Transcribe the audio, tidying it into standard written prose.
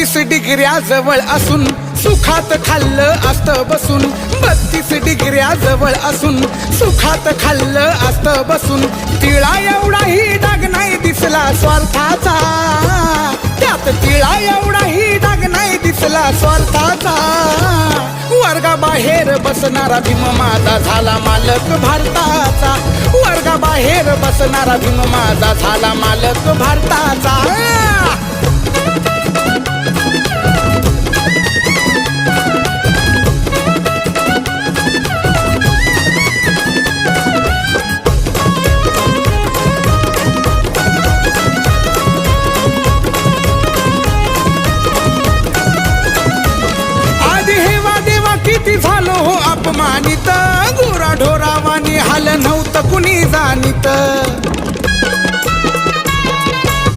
32 डिग्र्या जवळ असून सुखात खाल्लं असतं बसून 32 डिग्र्या जवळ असून सुखात खाल्लं असतं बसून तिळा एवढाही डाग नाही दिसला स्वार्थाचा त्यात तिळा एवढाही डाग नाही दिसला स्वार्थाचा वर्गाबाहेर बसणारा भीम माझा झाला मालक भारताचा वर्गाबाहेर बसणारा भीम माझा झाला मालक भारताचा किती झालो हो अपमानित गुरा ढोरावानी हाल नव्हतं कुणी जाणीत